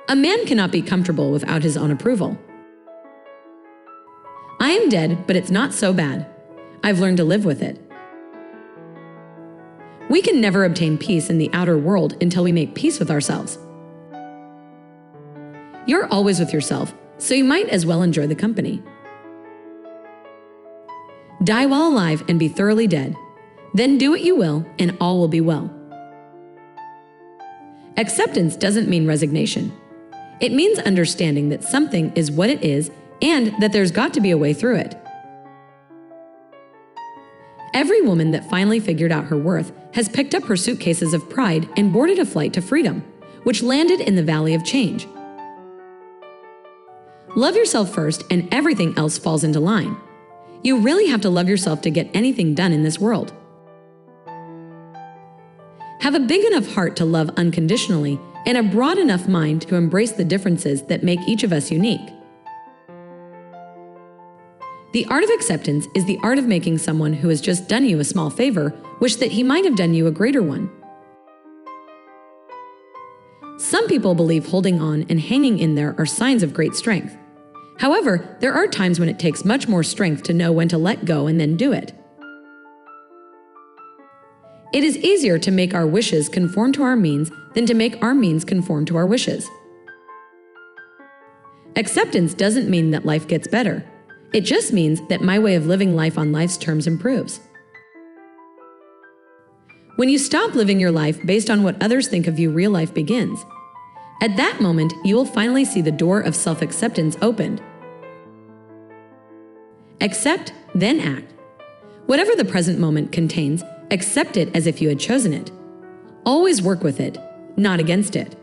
A man cannot be comfortable without his own approval. I am dead, but it's not so bad. I've learned to live with it. We can never obtain peace in the outer world until we make peace with ourselves. You're always with yourself, so you might as well enjoy the company. Die while alive and be thoroughly dead. Then do what you will, and all will be well. Acceptance doesn't mean resignation. It means understanding that something is what it is and that there's got to be a way through it. Every woman that finally figured out her worth has picked up her suitcases of pride and boarded a flight to freedom, which landed in the Valley of Change. Love yourself first and everything else falls into line. You really have to love yourself to get anything done in this world. Have a big enough heart to love unconditionally and a broad enough mind to embrace the differences that make each of us unique. The art of acceptance is the art of making someone who has just done you a small favor wish that he might have done you a greater one. Some people believe holding on and hanging in there are signs of great strength. However, there are times when it takes much more strength to know when to let go and then do it. It is easier to make our wishes conform to our means than to make our means conform to our wishes. Acceptance doesn't mean that life gets better. It just means that my way of living life on life's terms improves. When you stop living your life based on what others think of you, real life begins. At that moment, you will finally see the door of self-acceptance opened. Accept, then act. Whatever the present moment contains, accept it as if you had chosen it. Always work with it, not against it.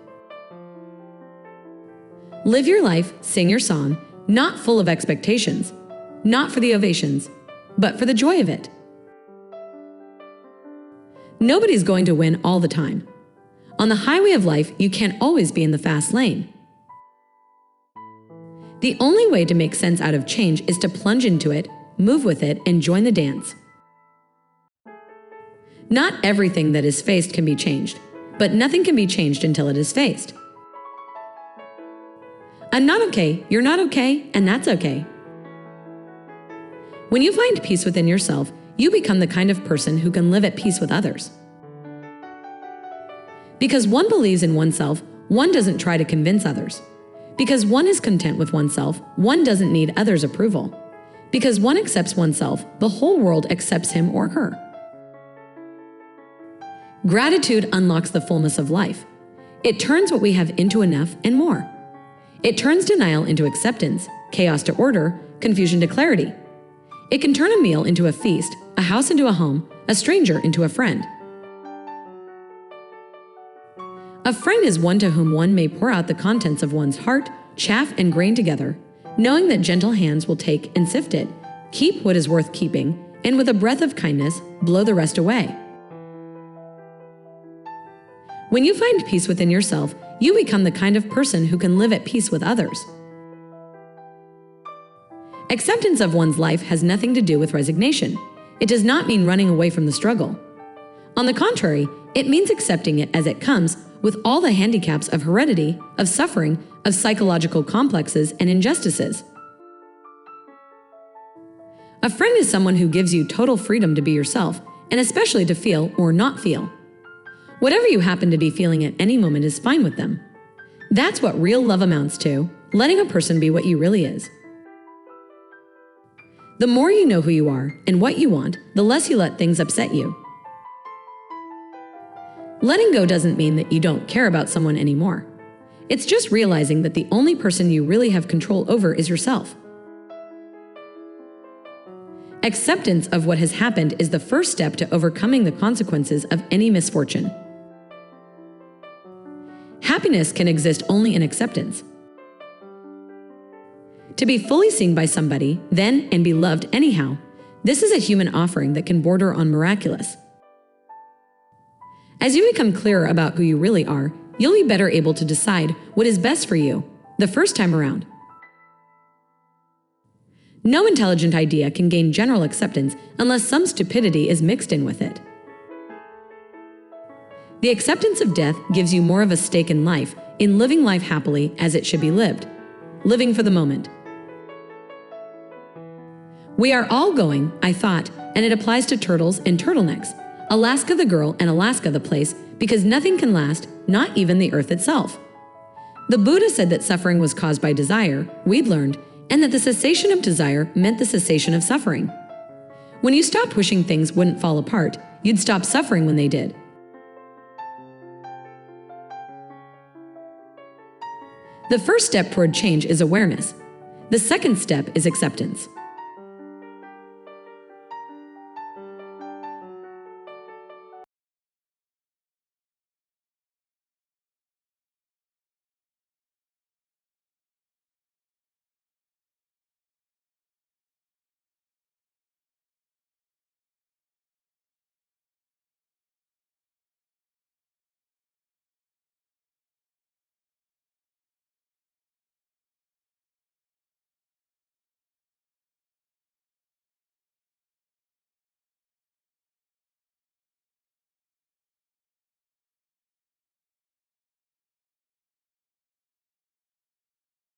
Live your life, sing your song, not full of expectations, not for the ovations, but for the joy of it. Nobody's going to win all the time. On the highway of life, you can't always be in the fast lane. The only way to make sense out of change is to plunge into it, move with it, and join the dance. Not everything that is faced can be changed, but nothing can be changed until it is faced. I'm not okay, you're not okay, and that's okay. When you find peace within yourself, you become the kind of person who can live at peace with others. Because one believes in oneself, one doesn't try to convince others. Because one is content with oneself, one doesn't need others' approval. Because one accepts oneself, the whole world accepts him or her. Gratitude unlocks the fullness of life. It turns what we have into enough and more. It turns denial into acceptance, chaos to order, confusion to clarity. It can turn a meal into a feast, a house into a home, a stranger into a friend. A friend is one to whom one may pour out the contents of one's heart, chaff and grain together, knowing that gentle hands will take and sift it, keep what is worth keeping, and with a breath of kindness, blow the rest away. When you find peace within yourself, you become the kind of person who can live at peace with others. Acceptance of one's life has nothing to do with resignation. It does not mean running away from the struggle. On the contrary, it means accepting it as it comes with all the handicaps of heredity, of suffering, of psychological complexes and injustices. A friend is someone who gives you total freedom to be yourself, and especially to feel or not feel. Whatever you happen to be feeling at any moment is fine with them. That's what real love amounts to, letting a person be what you really is. The more you know who you are and what you want, the less you let things upset you. Letting go doesn't mean that you don't care about someone anymore. It's just realizing that the only person you really have control over is yourself. Acceptance of what has happened is the first step to overcoming the consequences of any misfortune. Happiness can exist only in acceptance. To be fully seen by somebody, then, and be loved anyhow, this is a human offering that can border on miraculous. As you become clearer about who you really are, you'll be better able to decide what is best for you the first time around. No intelligent idea can gain general acceptance unless some stupidity is mixed in with it. The acceptance of death gives you more of a stake in life, in living life happily as it should be lived. Living for the moment. We are all going, I thought, and it applies to turtles and turtlenecks. Alaska the girl and Alaska the place, because nothing can last, not even the earth itself. The Buddha said that suffering was caused by desire, we'd learned, and that the cessation of desire meant the cessation of suffering. When you stopped wishing things wouldn't fall apart, you'd stop suffering when they did. The first step toward change is awareness. The second step is acceptance.